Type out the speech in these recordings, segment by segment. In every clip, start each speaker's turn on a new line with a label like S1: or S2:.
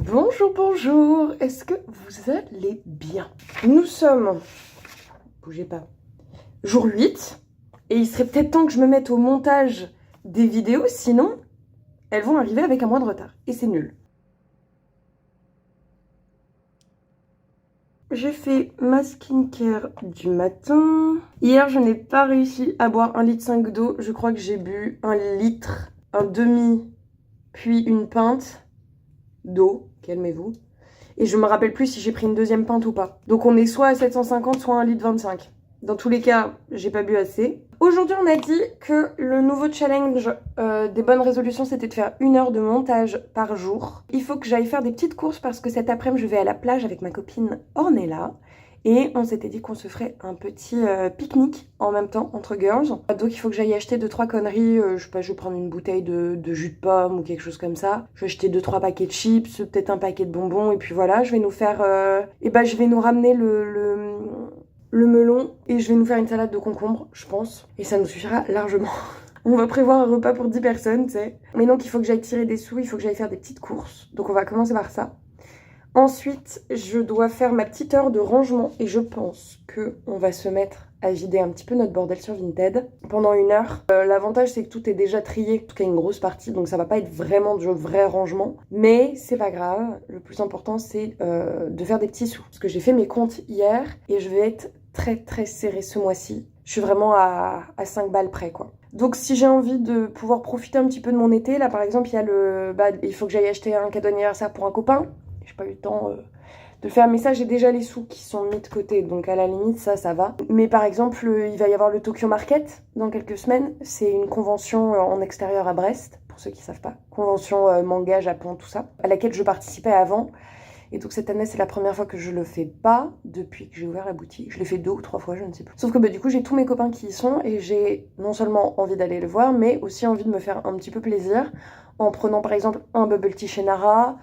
S1: Bonjour, bonjour, est-ce que vous allez bien? Nous sommes, bougez pas, jour 8, et il serait peut-être temps que je me mette au montage des vidéos, sinon elles vont arriver avec un mois de retard, et c'est nul. J'ai fait ma skincare du matin. Hier, je n'ai pas réussi à boire 1,5 litre d'eau, je crois que j'ai bu 1 litre, un demi, puis une pinte d'eau, calmez-vous. Et je me rappelle plus si j'ai pris une deuxième pinte ou pas. Donc on est soit à 750, soit à 1,25 litre. Dans tous les cas, j'ai pas bu assez. Aujourd'hui, on a dit que le nouveau challenge des bonnes résolutions, c'était de faire 1 heure de montage par jour. Il faut que j'aille faire des petites courses parce que cet après-midi, je vais à la plage avec ma copine Ornella. Et on s'était dit qu'on se ferait un petit pique-nique en même temps entre girls. Donc il faut que j'aille acheter 2-3 conneries. Je sais pas, je vais prendre une bouteille de jus de pomme ou quelque chose comme ça. Je vais acheter 2-3 paquets de chips, peut-être un paquet de bonbons. Et puis voilà, je vais nous faire... je vais nous ramener le melon et je vais nous faire une salade de concombre, je pense. Et ça nous suffira largement. On va prévoir un repas pour 10 personnes, tu sais. Mais donc il faut que j'aille tirer des sous, il faut que j'aille faire des petites courses. Donc on va commencer par ça. Ensuite, je dois faire ma petite heure de rangement et je pense qu'on va se mettre à vider un petit peu notre bordel sur Vinted pendant 1 heure. L'avantage, c'est que tout est déjà trié, en tout cas une grosse partie, donc ça va pas être vraiment du vrai rangement. Mais c'est pas grave, le plus important, c'est de faire des petits sous. Parce que j'ai fait mes comptes hier et je vais être très serrée ce mois-ci. Je suis vraiment à 5 balles près, quoi. Donc si j'ai envie de pouvoir profiter un petit peu de mon été, là par exemple, il y a il faut que j'aille acheter un cadeau d'anniversaire pour un copain. J'ai pas eu le temps de le faire, mais ça j'ai déjà les sous qui sont mis de côté, donc à la limite ça va. Mais par exemple il va y avoir le Tokyo Market dans quelques semaines, c'est une convention en extérieur à Brest, pour ceux qui savent pas, convention manga, Japon, tout ça, à laquelle je participais avant. Et donc cette année c'est la première fois que je le fais pas depuis que j'ai ouvert la boutique. Je l'ai fait 2 ou 3 fois, je ne sais plus. Sauf que du coup j'ai tous mes copains qui y sont et j'ai non seulement envie d'aller le voir, mais aussi envie de me faire un petit peu plaisir en prenant par exemple un bubble tea chez Nara.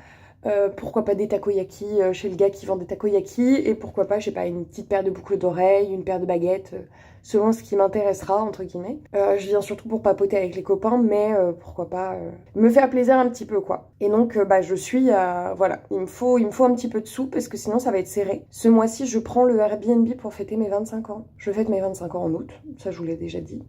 S1: Pourquoi pas des takoyaki chez le gars qui vend des takoyaki, et pourquoi pas, je sais pas, une petite paire de boucles d'oreilles, une paire de baguettes, selon ce qui m'intéressera, entre guillemets. Je viens surtout pour papoter avec les copains, mais pourquoi pas me faire plaisir un petit peu, quoi. Et donc, je suis voilà, il me faut un petit peu de sous, parce que sinon ça va être serré. Ce mois-ci, je prends le Airbnb pour fêter mes 25 ans. Je fête mes 25 ans en août, ça je vous l'ai déjà dit.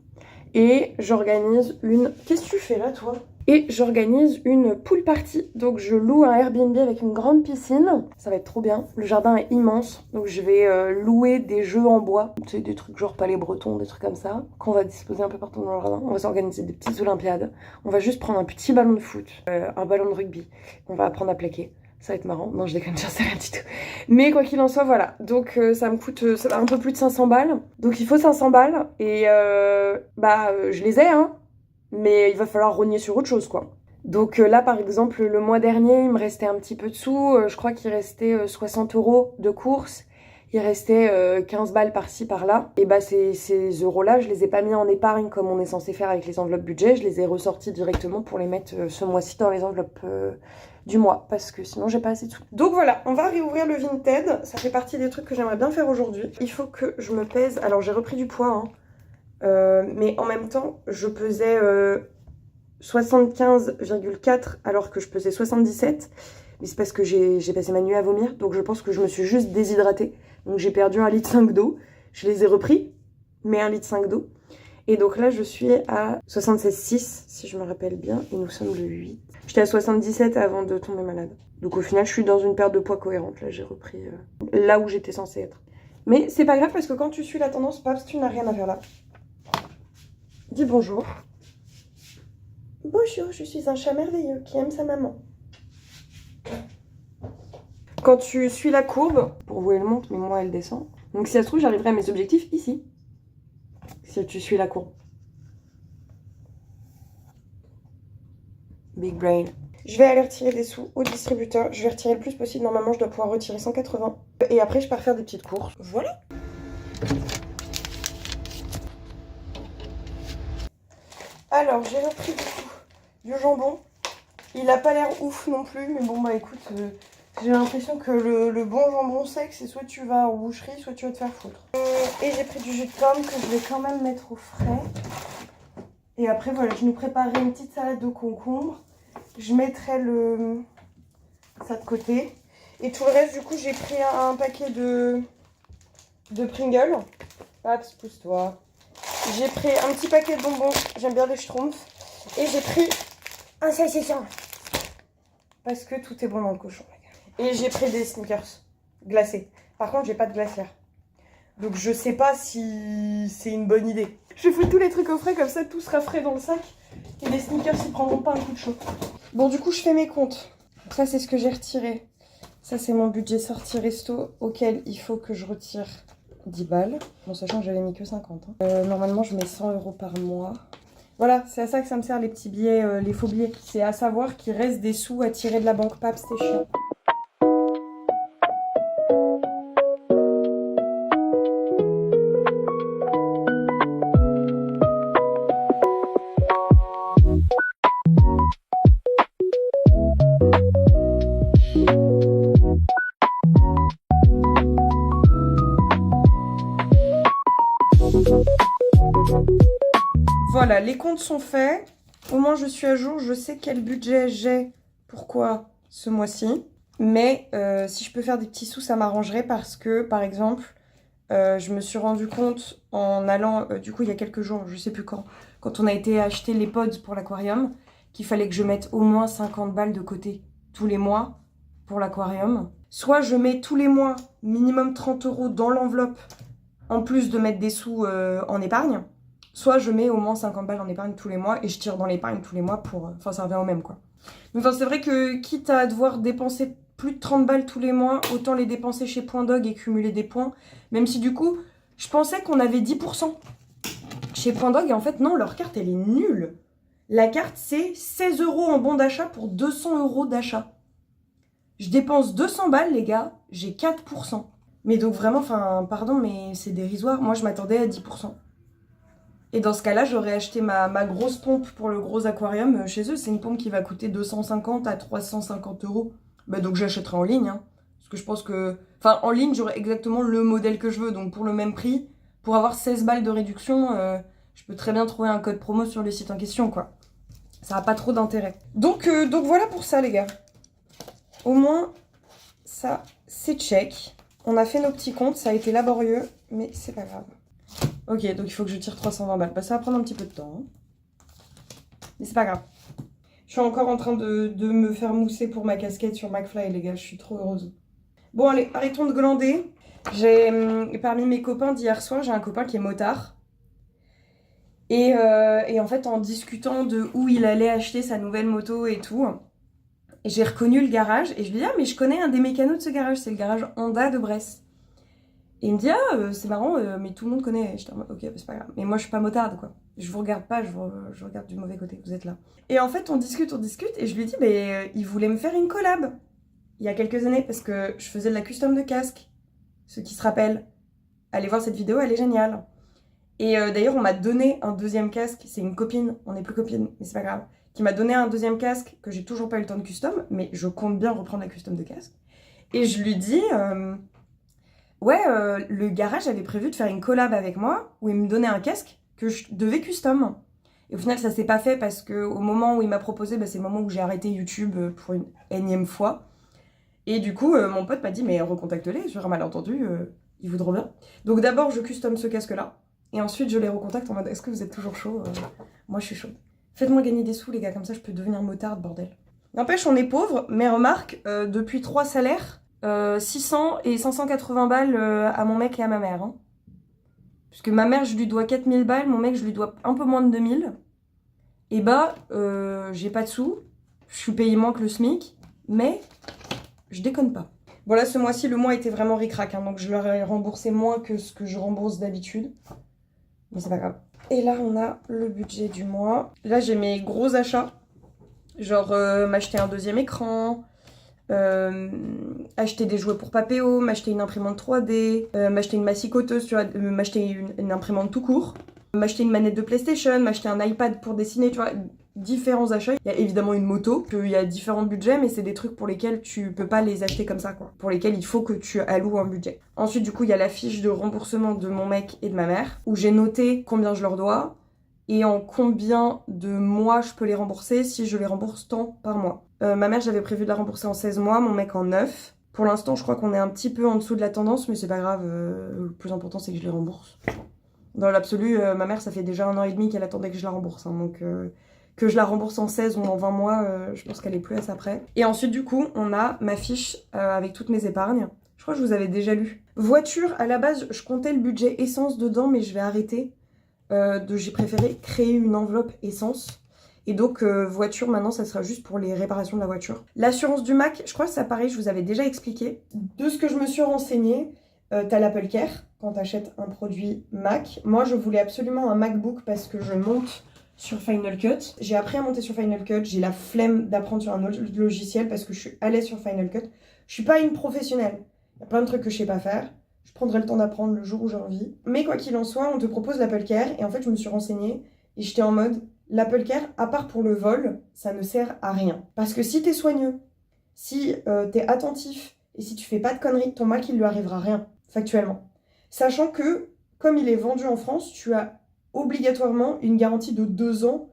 S1: Et j'organise une... Qu'est-ce que tu fais là, toi ? Et j'organise une pool party. Donc je loue un Airbnb avec une grande piscine. Ça va être trop bien. Le jardin est immense. Donc je vais louer des jeux en bois. Tu sais, des trucs genre palais breton, des trucs comme ça. Qu'on va disposer un peu partout dans le jardin. On va s'organiser des petites olympiades. On va juste prendre un petit ballon de foot, un ballon de rugby. On va apprendre à plaquer. Ça va être marrant. Non, je déconne, j'en sais rien du tout. Mais quoi qu'il en soit, voilà. Donc ça me coûte un peu plus de 500 balles. Donc il faut 500 balles. Et je les ai, hein. Mais il va falloir rogner sur autre chose, quoi. Donc là, par exemple, le mois dernier, il me restait un petit peu de sous. Je crois qu'il restait 60 € de courses. Il restait 15 balles par-ci, par-là. Et ces euros-là, je les ai pas mis en épargne comme on est censé faire avec les enveloppes budget. Je les ai ressortis directement pour les mettre ce mois-ci dans les enveloppes du mois. Parce que sinon, j'ai pas assez de sous. Donc voilà, on va réouvrir le Vinted. Ça fait partie des trucs que j'aimerais bien faire aujourd'hui. Il faut que je me pèse. Alors, j'ai repris du poids, hein. Mais en même temps, je pesais 75,4 alors que je pesais 77. Mais c'est parce que j'ai passé ma nuit à vomir. Donc je pense que je me suis juste déshydratée. Donc j'ai perdu 1,5 litre d'eau. Je les ai repris, mais 1,5 litre d'eau. Et donc là, je suis à 76,6 si je me rappelle bien. Et nous sommes le 8. J'étais à 77 avant de tomber malade. Donc au final, je suis dans une perte de poids cohérente. Là, j'ai repris là où j'étais censée être. Mais c'est pas grave parce que quand tu suis la tendance, Paps, tu n'as rien à faire là. Dis bonjour. Bonjour, je suis un chat merveilleux qui aime sa maman. Quand tu suis la courbe, pour vous elle monte, mais moi elle descend. Donc si ça se trouve, j'arriverai à mes objectifs ici. Si tu suis la courbe. Big brain. Je vais aller retirer des sous au distributeur. Je vais retirer le plus possible. Normalement, je dois pouvoir retirer 180. Et après, je pars faire des petites courses. Voilà. Alors, j'ai repris du jambon. Il a pas l'air ouf non plus, mais bon, écoute, j'ai l'impression que le bon jambon sec, c'est soit tu vas en boucherie, soit tu vas te faire foutre. Et j'ai pris du jus de pomme que je vais quand même mettre au frais. Et après, voilà, je nous préparerai une petite salade de concombre. Je mettrai Ça de côté. Et tout le reste, du coup, j'ai pris un paquet de Pringles. Paps, pousse-toi. J'ai pris un petit paquet de bonbons. J'aime bien les Schtroumpfs. Et j'ai pris un saucisson. Parce que tout est bon dans le cochon. Et j'ai pris des Snickers glacés. Par contre, j'ai pas de glacière. Donc je sais pas si c'est une bonne idée. Je fous tous les trucs au frais, comme ça tout sera frais dans le sac. Et les Snickers, ils prendront pas un coup de chaud. Bon, du coup, je fais mes comptes. Ça, c'est ce que j'ai retiré. Ça, c'est mon budget sortie resto auquel il faut que je retire 10 balles. Bon, sachant que j'avais mis que 50. Normalement, je mets 100 € par mois. Voilà, c'est à ça que ça me sert, les petits billets, les faux billets. C'est à savoir qu'il reste des sous à tirer de la banque. Pape, c'était chiant. Voilà, les comptes sont faits. Au moins, je suis à jour. Je sais quel budget j'ai. Pourquoi ce mois-ci. Mais si je peux faire des petits sous, ça m'arrangerait parce que, par exemple, je me suis rendu compte en allant, du coup, il y a quelques jours, je sais plus quand on a été acheter les pods pour l'aquarium, qu'il fallait que je mette au moins 50 balles de côté tous les mois pour l'aquarium. Soit je mets tous les mois minimum 30 € dans l'enveloppe, en plus de mettre des sous en épargne. Soit je mets au moins 50 balles en épargne tous les mois et je tire dans l'épargne tous les mois pour... Enfin, ça revient au même, quoi. Donc, c'est vrai que quitte à devoir dépenser plus de 30 balles tous les mois, autant les dépenser chez Point Dog et cumuler des points. Même si, du coup, je pensais qu'on avait 10% chez Point Dog. Et en fait, non, leur carte, elle est nulle. La carte, c'est 16 € en bon d'achat pour 200 € d'achat. Je dépense 200 balles, les gars, j'ai 4%. Mais donc, vraiment, enfin, pardon, mais c'est dérisoire. Moi, je m'attendais à 10%. Et dans ce cas-là, j'aurais acheté ma grosse pompe pour le gros aquarium chez eux. C'est une pompe qui va coûter 250 à 350 €. Bah donc j'achèterai en ligne. Hein. Parce que je pense que... Enfin, en ligne, j'aurai exactement le modèle que je veux. Donc pour le même prix, pour avoir 16 balles de réduction, je peux très bien trouver un code promo sur le site en question, quoi. Ça n'a pas trop d'intérêt. Donc voilà pour ça, les gars. Au moins, ça, c'est check. On a fait nos petits comptes. Ça a été laborieux, mais c'est pas grave. Ok, donc il faut que je tire 320 balles. Bah, ça va prendre un petit peu de temps. Hein. Mais c'est pas grave. Je suis encore en train de me faire mousser pour ma casquette sur McFly, les gars. Je suis trop heureuse. Bon, allez, arrêtons de glander. Parmi mes copains d'hier soir, j'ai un copain qui est motard. Et en fait, en discutant de où il allait acheter sa nouvelle moto et tout, j'ai reconnu le garage. Et je lui dis, ah, mais je connais un des mécanos de ce garage. C'est le garage Honda de Brest. Et il me dit, ah, c'est marrant, mais tout le monde connaît. J'étais en mode, ok, bah, c'est pas grave. Mais moi, je suis pas motarde, quoi. Je vous regarde pas, je regarde du mauvais côté, vous êtes là. Et en fait, on discute, et je lui dis, mais il voulait me faire une collab. Il y a quelques années, parce que je faisais de la custom de casque. Ceux qui se rappellent, allez voir cette vidéo, elle est géniale. Et d'ailleurs, on m'a donné un deuxième casque. C'est une copine, on n'est plus copine, mais c'est pas grave. Qui m'a donné un deuxième casque que j'ai toujours pas eu le temps de custom, mais je compte bien reprendre la custom de casque. Et je lui dis... ouais, le garage avait prévu de faire une collab avec moi où il me donnait un casque que je devais custom. Et au final, ça s'est pas fait parce qu'au moment où il m'a proposé, bah, c'est le moment où j'ai arrêté YouTube pour une énième fois. Et du coup, mon pote m'a dit, mais recontacte-les, sur un malentendu, ils voudront bien. Donc d'abord, je custom ce casque-là. Et ensuite, je les recontacte en mode, est-ce que vous êtes toujours chaud Moi, je suis chaude. Faites-moi gagner des sous, les gars, comme ça, je peux devenir motarde, bordel. N'empêche, on est pauvre, mais remarque, depuis 3 salaires... 600 et 580 balles à mon mec et à ma mère. Hein. Puisque ma mère, je lui dois 4000 balles, mon mec, je lui dois un peu moins de 2000. Et bah, j'ai pas de sous, je suis payé moins que le SMIC, mais je déconne pas. Voilà, ce mois-ci, le mois était vraiment ric-rac, hein, donc je leur ai remboursé moins que ce que je rembourse d'habitude. Mais c'est pas grave. Et là, on a le budget du mois. Là, j'ai mes gros achats. Genre, m'acheter un deuxième écran... acheter des jouets pour Papéo, m'acheter une imprimante 3D, m'acheter une massicoteuse, tu vois, m'acheter une imprimante tout court, m'acheter une manette de PlayStation, m'acheter un iPad pour dessiner, tu vois, différents achats. Il y a évidemment une moto, il y a différents budgets, mais c'est des trucs pour lesquels tu peux pas les acheter comme ça, quoi. Pour lesquels il faut que tu alloues un budget. Ensuite, du coup, il y a la fiche de remboursement de mon mec et de ma mère, où j'ai noté combien je leur dois, et en combien de mois je peux les rembourser si je les rembourse tant par mois. Ma mère, j'avais prévu de la rembourser en 16 mois, mon mec en 9. Pour l'instant, je crois qu'on est un petit peu en dessous de la tendance, mais c'est pas grave, le plus important c'est que je les rembourse. Dans l'absolu, ma mère, ça fait déjà 1 an et demi qu'elle attendait que je la rembourse, hein, donc que je la rembourse en 16 ou en 20 mois, je pense qu'elle est plus à ça près. Et ensuite, du coup, on a ma fiche avec toutes mes épargnes. Je crois que je vous avais déjà lu. Voiture, à la base, je comptais le budget essence dedans, mais je vais arrêter. J'ai préféré créer une enveloppe essence. Et donc, voiture, maintenant, ça sera juste pour les réparations de la voiture. L'assurance du Mac, je crois que ça, pareil, je vous avais déjà expliqué. De ce que je me suis renseignée, t'as l'Apple Care quand t'achètes un produit Mac. Moi, je voulais absolument un MacBook parce que je monte sur Final Cut. J'ai appris à monter sur Final Cut. J'ai la flemme d'apprendre sur un autre logiciel parce que je suis à l'aise sur Final Cut. Je suis pas une professionnelle. Il y a plein de trucs que je sais pas faire. Je prendrai le temps d'apprendre le jour où j'ai envie. Mais quoi qu'il en soit, on te propose l'Apple Care. Et en fait, je me suis renseignée et j'étais en mode, l'Apple Care, à part pour le vol, ça ne sert à rien. Parce que si t'es soigneux, si t'es attentif et si tu fais pas de conneries, ton Mac, il lui arrivera rien, factuellement. Sachant que, comme il est vendu en France, tu as obligatoirement une garantie de 2 ans,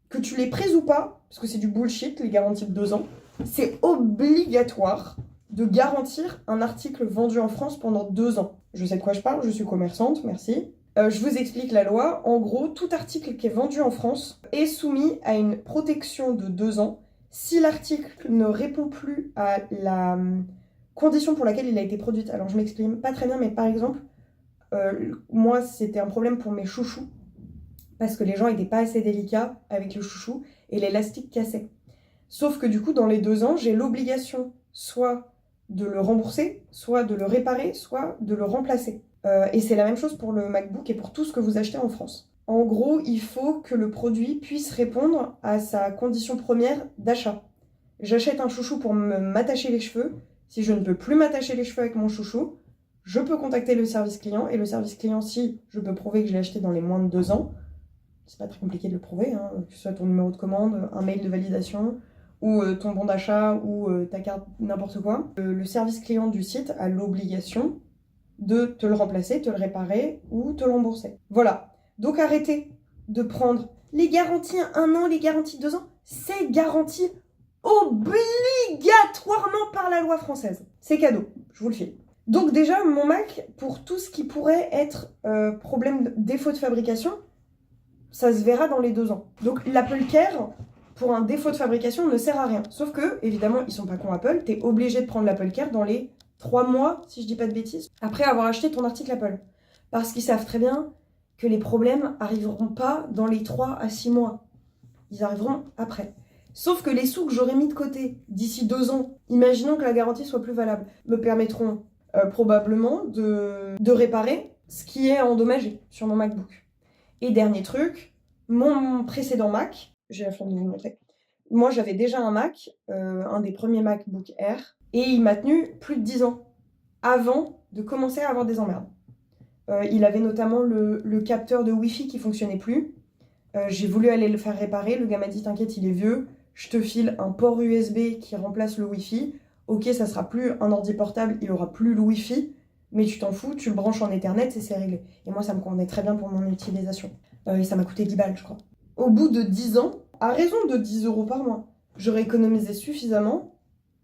S1: que tu l'aies prise ou pas, parce que c'est du bullshit, les garanties de 2 ans. C'est obligatoire de garantir un article vendu en France pendant 2 ans. Je sais de quoi je parle, je suis commerçante, merci. Je vous explique la loi. En gros, tout article qui est vendu en France est soumis à une protection de 2 ans. Si l'article ne répond plus à la condition pour laquelle il a été produit, alors je m'exprime pas très bien, mais par exemple, moi c'était un problème pour mes chouchous, parce que les gens n'étaient pas assez délicats avec le chouchou et l'élastique cassait. Sauf que du coup, dans les 2 ans, j'ai l'obligation soit de le rembourser, soit de le réparer, soit de le remplacer. Et c'est la même chose pour le MacBook et pour tout ce que vous achetez en France. En gros, il faut que le produit puisse répondre à sa condition première d'achat. J'achète un chouchou pour m'attacher les cheveux. Si je ne peux plus m'attacher les cheveux avec mon chouchou, je peux contacter le service client. Et le service client, si je peux prouver que je l'ai acheté dans les moins de 2 ans, c'est pas très compliqué de le prouver, hein, que ce soit ton numéro de commande, un mail de validation, ou ton bon d'achat, ou ta carte, n'importe quoi. Le service client du site a l'obligation de te le remplacer, te le réparer ou te le rembourser. Voilà. Donc arrêtez de prendre les garanties 1 an, les garanties 2 ans. C'est garanti obligatoirement par la loi française. C'est cadeau, je vous le file. Donc déjà, mon Mac, pour tout ce qui pourrait être problème, défaut de fabrication, ça se verra dans les 2 ans. Donc l'Apple Care, pour un défaut de fabrication, ne sert à rien. Sauf que, évidemment, ils sont pas cons Apple, t'es obligé de prendre l'Apple Care dans les 3 mois, si je dis pas de bêtises, après avoir acheté ton article Apple. Parce qu'ils savent très bien que les problèmes arriveront pas dans les 3 à 6 mois. Ils arriveront après. Sauf que les sous que j'aurais mis de côté d'ici 2 ans, imaginons que la garantie soit plus valable, me permettront probablement de réparer ce qui est endommagé sur mon MacBook. Et dernier truc, mon précédent Mac, j'ai la flemme de vous montrer. Moi, j'avais déjà un Mac, un des premiers MacBook Air, et il m'a tenu plus de 10 ans avant de commencer à avoir des emmerdes. Il avait notamment le capteur de Wi-Fi qui fonctionnait plus. J'ai voulu aller le faire réparer. Le gars m'a dit t'inquiète, il est vieux. Je te file un port USB qui remplace le Wi-Fi. Ok, ça sera plus un ordi portable, il aura plus le Wi-Fi. Mais tu t'en fous, tu le branches en Ethernet et c'est réglé. Et moi, ça me convenait très bien pour mon utilisation. Et ça m'a coûté 10 balles, je crois. Au bout de 10 ans, à raison de 10 € par mois, j'aurais économisé suffisamment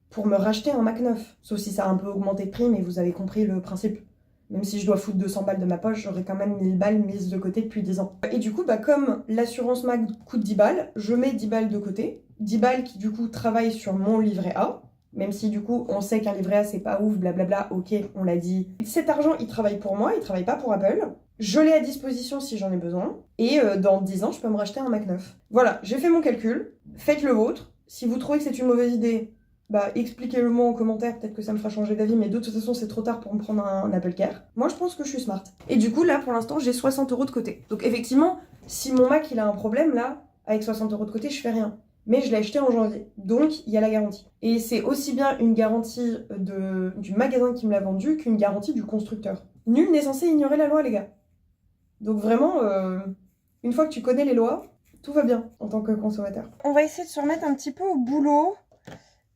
S1: pour me racheter un Mac neuf. Sauf si ça a un peu augmenté de prix, mais vous avez compris le principe. Même si je dois foutre 200 balles de ma poche, j'aurais quand même 1000 balles mises de côté depuis 10 ans. Et du coup, comme l'assurance Mac coûte 10 balles, je mets 10 balles de côté. 10 balles qui, du coup, travaillent sur mon livret A. Même si, du coup, on sait qu'un livret A, c'est pas ouf, blablabla, ok, on l'a dit. Cet argent, il travaille pour moi, il travaille pas pour Apple. Je l'ai à disposition si j'en ai besoin. Et dans 10 ans, je peux me racheter un Mac neuf. Voilà, j'ai fait mon calcul. Faites le vôtre. Si vous trouvez que c'est une mauvaise idée, expliquez-le moi en commentaire, peut-être que ça me fera changer d'avis, mais de toute façon, c'est trop tard pour me prendre un Apple Care. Moi, je pense que je suis smart. Et du coup, là, pour l'instant, j'ai 60 € de côté. Donc, effectivement, si mon Mac, il a un problème, là, avec 60 € de côté, je fais rien. Mais je l'ai acheté en janvier, donc il y a la garantie. Et c'est aussi bien une garantie du magasin qui me l'a vendu qu'une garantie du constructeur. Nul n'est censé ignorer la loi, les gars. Donc vraiment, une fois que tu connais les lois, tout va bien en tant que consommateur. On va essayer de se remettre un petit peu au boulot.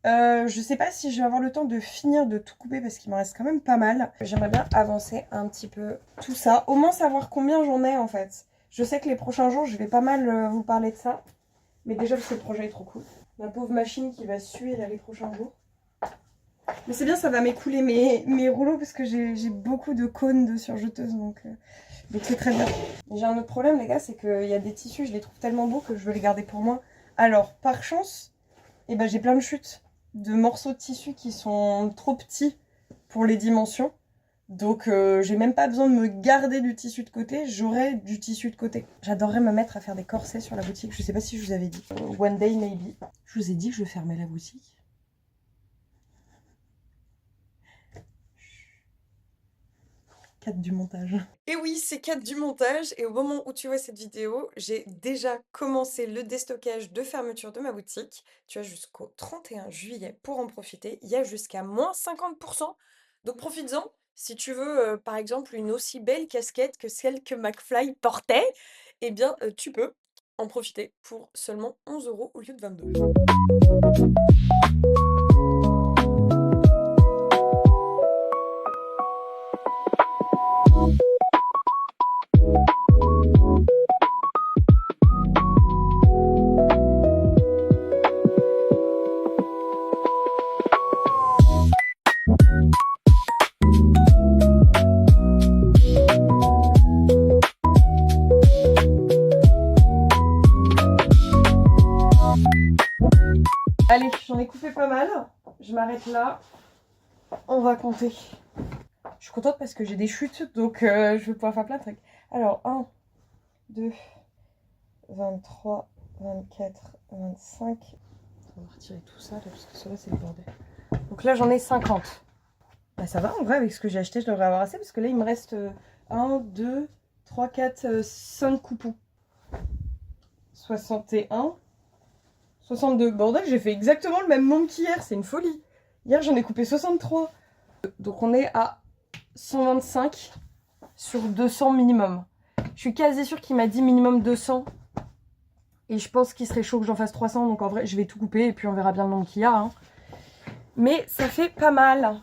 S1: Je sais pas si je vais avoir le temps de finir de tout couper parce qu'il m'en reste quand même pas mal. J'aimerais bien avancer un petit peu tout ça. Au moins savoir combien j'en ai en fait. Je sais que les prochains jours, je vais pas mal vous parler de ça. Mais déjà parce que le projet est trop cool. Ma pauvre machine qui va suer là les prochains jours. Mais c'est bien, ça va m'écouler mes rouleaux parce que j'ai beaucoup de cônes de surjeteuse. Donc c'est très bien. J'ai un autre problème les gars, c'est qu'il y a des tissus, je les trouve tellement beaux que je veux les garder pour moi. Alors par chance, eh ben, j'ai plein de chutes de morceaux de tissu qui sont trop petits pour les dimensions. Donc j'ai même pas besoin de me garder du tissu de côté, j'aurai du tissu de côté. J'adorerais me mettre à faire des corsets sur la boutique, je sais pas si je vous avais dit. One day maybe. Je vous ai dit que je fermais la boutique. 4 du montage. Et oui, c'est 4 du montage et au moment où tu vois cette vidéo, j'ai déjà commencé le déstockage de fermeture de ma boutique. Tu as jusqu'au 31 juillet pour en profiter. Il y a jusqu'à moins 50%. Donc profites-en. Si tu veux, par exemple, une aussi belle casquette que celle que McFly portait, eh bien, tu peux en profiter pour seulement 11 € au lieu de 22. Allez, j'en ai coupé pas mal. Je m'arrête là. On va compter. Je suis contente parce que j'ai des chutes, donc je vais pouvoir faire plein de trucs. Alors, 1, 2, 23, 24, 25. On va retirer tout ça, là, parce que cela, c'est le bordel. Donc là, j'en ai 50. Bah ça va, en vrai, avec ce que j'ai acheté, je devrais avoir assez, parce que là, il me reste 1, 2, 3, 4, 5 coupons. 61. 62. Bordel, j'ai fait exactement le même nombre qu'hier, c'est une folie. Hier, j'en ai coupé 63. Donc on est à 125 sur 200 minimum. Je suis quasi sûre qu'il m'a dit minimum 200. Et je pense qu'il serait chaud que j'en fasse 300. Donc en vrai, je vais tout couper et puis on verra bien le nombre qu'il y a. Hein. Mais ça fait pas mal.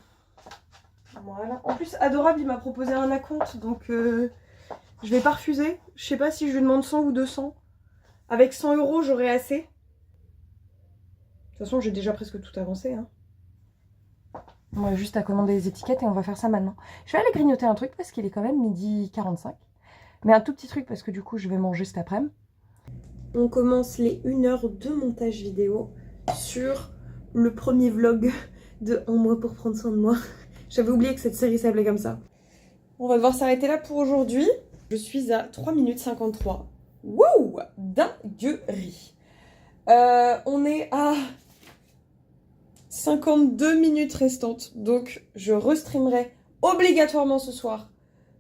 S1: Voilà. En plus, Adorable, il m'a proposé un acompte. Donc je vais pas refuser. Je sais pas si je lui demande 100 ou 200. Avec 100 €, j'aurai assez. De toute façon, j'ai déjà presque tout avancé. Hein. On a juste à commander les étiquettes et on va faire ça maintenant. Je vais aller grignoter un truc parce qu'il est quand même 12h45. Mais un tout petit truc parce que du coup, je vais manger cet après-midi. On commence les 1 heure de montage vidéo sur le premier vlog de Un mois pour prendre soin de moi. J'avais oublié que cette série s'appelait comme ça. On va devoir s'arrêter là pour aujourd'hui. Je suis à 3 minutes 53. Wouh! Dinguerie! On est à 52 minutes restantes, donc je restreamerai obligatoirement ce soir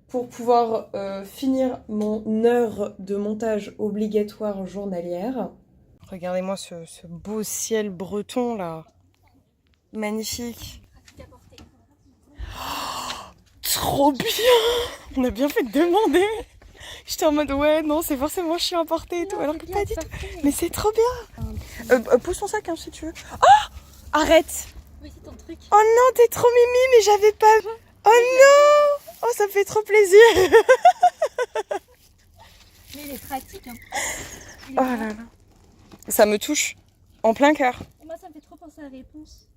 S1: pour pouvoir finir mon heure de montage obligatoire journalière. Regardez-moi ce beau ciel breton là, magnifique. Oh, trop bien! On a bien fait de demander. J'étais en mode ouais non c'est forcément chiant à porter et tout, alors que pas du tout. Mais c'est trop bien. Pousse ton sac hein, si tu veux. Oh! Arrête!
S2: Oui, c'est ton truc.
S1: Oh non, t'es trop mimi, mais j'avais pas... Oh non! Oh, ça me fait trop plaisir.
S2: Mais il est pratique. Hein.
S1: Oh là là. Ça me touche en plein cœur.
S2: Moi, ça me fait trop penser à Réponse.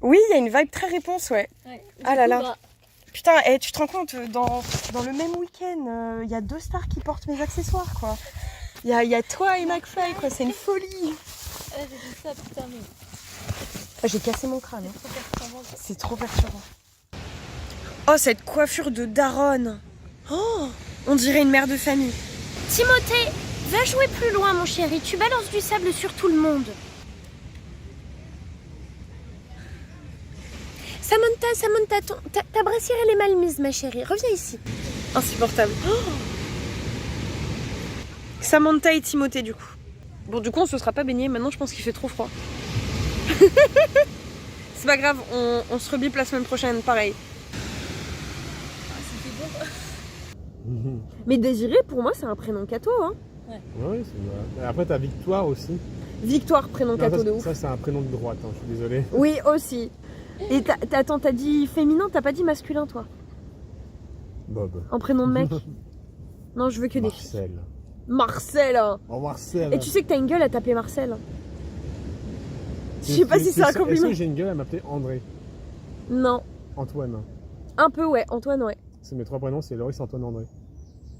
S1: Oui, il y a une vibe très Réponse, ouais. Ah là là.
S2: Bah...
S1: Putain, hey, tu te rends compte, dans le même week-end, il y a 2 stars qui portent mes accessoires, quoi. Il y a toi et McFly, quoi. C'est une folie.
S2: J'ai dit ça, putain, mais...
S1: J'ai cassé mon crâne.
S2: C'est trop perturbant.
S1: C'est trop perturbant. Oh, cette coiffure de daronne. Oh, on dirait une mère de famille.
S3: Timothée, va jouer plus loin, mon chéri. Tu balances du sable sur tout le monde. Samantha, ta brassière, elle est mal mise, ma chérie. Reviens ici.
S1: Insupportable. Oh, Samantha et Timothée, du coup. Bon, du coup, on se sera pas baigné. Maintenant, je pense qu'il fait trop froid. C'est pas grave, on se rebip la semaine prochaine, pareil. Mais Désiré, pour moi, c'est un prénom catho, hein.
S4: Ouais, c'est vrai. Après, t'as Victoire aussi.
S1: Victoire, prénom catho de ouf.
S4: Ça, c'est un prénom de droite, hein, je suis désolé.
S1: Oui, aussi. Et attends, t'as dit féminin, t'as pas dit masculin, toi?
S4: Bob.
S1: En prénom de mec? Non, je veux que des filles.
S4: Marcel.
S3: Marcel.
S4: Oh Marcel.
S3: Et tu sais que t'as une gueule à t'appeler Marcel. Je sais pas si c'est un
S4: Est-ce
S3: compliment.
S4: que j'ai une gueule à m'appeler André?
S3: Non.
S4: Antoine.
S3: Un peu, ouais. Antoine, ouais.
S4: C'est mes 3 prénoms, c'est Loris, Antoine, André.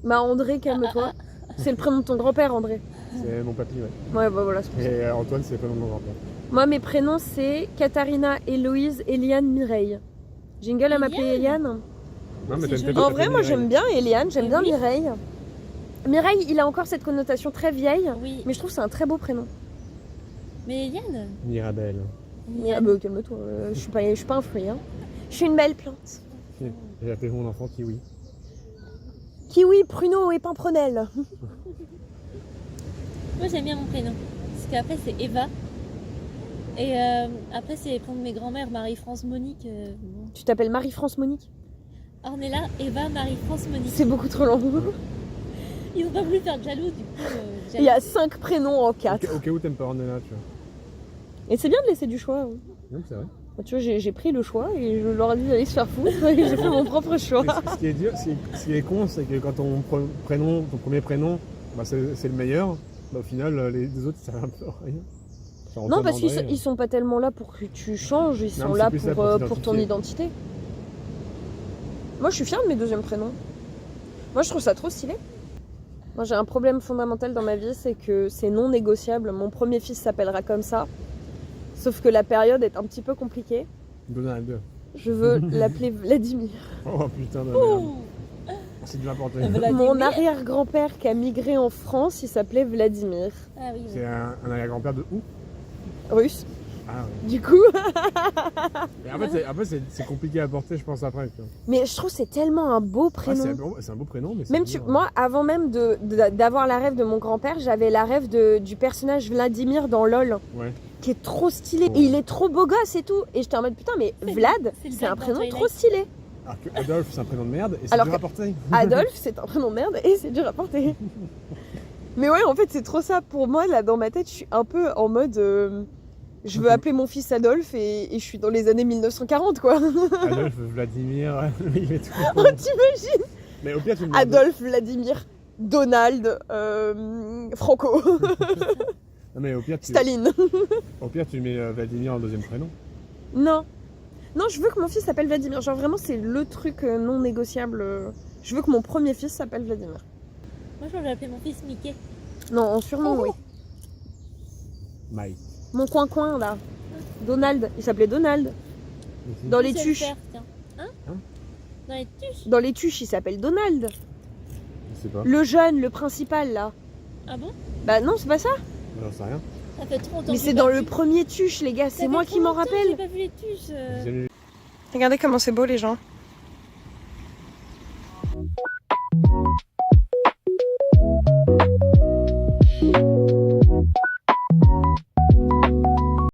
S3: Bah, André, calme-toi. C'est le prénom de ton grand-père, André.
S4: C'est mon papy, ouais.
S3: Ouais, bah voilà, c'est pour ça.
S4: Et Antoine, c'est le prénom de mon grand-père.
S3: Moi, mes prénoms, c'est Katharina, Héloïse, Eliane, Mireille. J'ai une gueule à m'appeler Eliane.
S4: Non, mais
S2: C'est
S4: t'as une
S2: joli.
S4: tête de
S3: En
S4: t'appeler
S3: vrai, moi,
S4: Mireille.
S3: j'aime bien Eliane, j'aime
S2: Et
S3: bien
S2: oui.
S3: Mireille. Mireille, il a encore cette connotation très vieille,
S2: Oui,
S3: mais je trouve que c'est un très beau prénom.
S2: mais Eliane.
S4: Mirabelle.
S3: Ah bah, calme-toi, je suis pas un fruit. Hein. Je suis une belle plante.
S4: J'ai appelé mon enfant Kiwi.
S3: Kiwi, pruneau et pimprenelle.
S2: Moi j'aime bien mon prénom. Parce qu'après c'est Eva. Et après c'est les prénoms de mes grand-mères, Marie-France, Monique. Bon.
S3: Tu t'appelles Marie-France Monique?
S2: Ornella, Eva, Marie-France, Monique.
S3: C'est beaucoup trop long.
S2: Ils ont pas voulu faire de jaloux, du coup.
S3: Il y a 5 prénoms en 4.
S4: Au cas où t'aimes pas Ornella, tu vois.
S3: Et c'est bien de laisser du choix. Hein.
S4: Non, c'est vrai.
S3: Bah, tu vois, j'ai pris le choix et je leur ai dit d'aller se faire foutre et j'ai fait mon propre choix.
S4: Mais ce qui est dur, ce qui est con, c'est que quand ton premier prénom, bah, c'est le meilleur, bah, au final, les autres, ça servent un peu à rien. Genre
S3: Non,
S4: Antoine,
S3: parce qu'ils
S4: André,
S3: ils sont pas tellement là pour que tu changes, ils
S4: Non,
S3: sont
S4: mais
S3: là
S4: c'est plus là
S3: pour ton identité. Moi, je suis fière de mes deuxièmes prénoms. Moi, je trouve ça trop stylé. Moi, j'ai un problème fondamental dans ma vie, c'est que c'est non négociable. Mon premier fils s'appellera comme ça. Sauf que la période est un petit peu compliquée.
S4: Donald.
S3: Je veux l'appeler Vladimir.
S4: Oh putain de merde. C'est du n'importe quoi.
S2: Vladimir.
S3: Mon arrière-grand-père qui a migré en France, il s'appelait Vladimir.
S2: Ah oui,
S4: C'est un arrière-grand-père de où?
S3: Russe.
S4: Ah ouais.
S3: Du coup.
S4: Et après, c'est compliqué à porter, je pense, après. Tu vois.
S3: Mais je trouve que c'est tellement un beau
S4: Ah,
S3: prénom.
S4: c'est un beau prénom, mais c'est
S3: Même
S4: dur.
S3: moi, avant même d'avoir la rêve de mon grand-père, j'avais la rêve du personnage Vladimir dans LOL,
S4: Ouais.
S3: qui est trop stylé. Et il est trop beau gosse et tout. Et j'étais en mode putain, mais
S2: C'est
S3: Vlad,
S2: c'est le
S3: c'est un
S2: mec dans
S3: prénom
S2: Twilight.
S3: trop stylé.
S4: Alors que Adolphe, c'est un prénom de merde, et c'est
S3: Alors
S4: dur
S3: que-
S4: à porter.
S3: Adolphe, c'est un prénom de merde et c'est dur à porter. Mais ouais, en fait, c'est trop ça. Pour moi, là, dans ma tête, je suis un peu en mode. Je veux appeler mon fils Adolphe et je suis dans les années 1940, quoi.
S4: Adolphe, Vladimir, il est tout.
S3: Oh, t'imagines?
S4: Mais au pire, tu me demandes-
S3: Adolphe, Vladimir, Donald, Franco,
S4: Non, mais au pire,
S3: Staline.
S4: tu mets Vladimir en deuxième prénom.
S3: Non. Non, je veux que mon fils s'appelle Vladimir. Genre vraiment, c'est le truc non négociable. Je veux que mon premier fils s'appelle Vladimir.
S2: Moi je vais appeler mon fils Mickey.
S3: Non, en surnom, oui.
S4: Mike.
S3: Mon coin-coin, là. Donald. Il s'appelait Donald. Dans les
S2: Je sais le
S3: tuches.
S2: faire, tiens. Hein
S4: Hein
S2: Dans les tuches.
S3: Dans les tuches, il s'appelle Donald.
S4: Je sais pas.
S3: Le jeune, le principal, là.
S2: Ah bon?
S3: Bah non, c'est pas ça.
S4: J'en sais rien.
S2: Ça fait trop longtemps.
S3: Mais
S2: que
S3: c'est
S2: j'ai
S3: dans
S2: pas
S3: le
S2: vu.
S3: premier tuche, les gars.
S2: Ça
S3: C'est
S2: fait
S3: moi
S2: trop
S3: qui m'en
S2: longtemps que
S3: rappelle.
S2: J'ai pas vu les tuches.
S4: J'ai lu-
S3: Regardez comment c'est beau, les gens.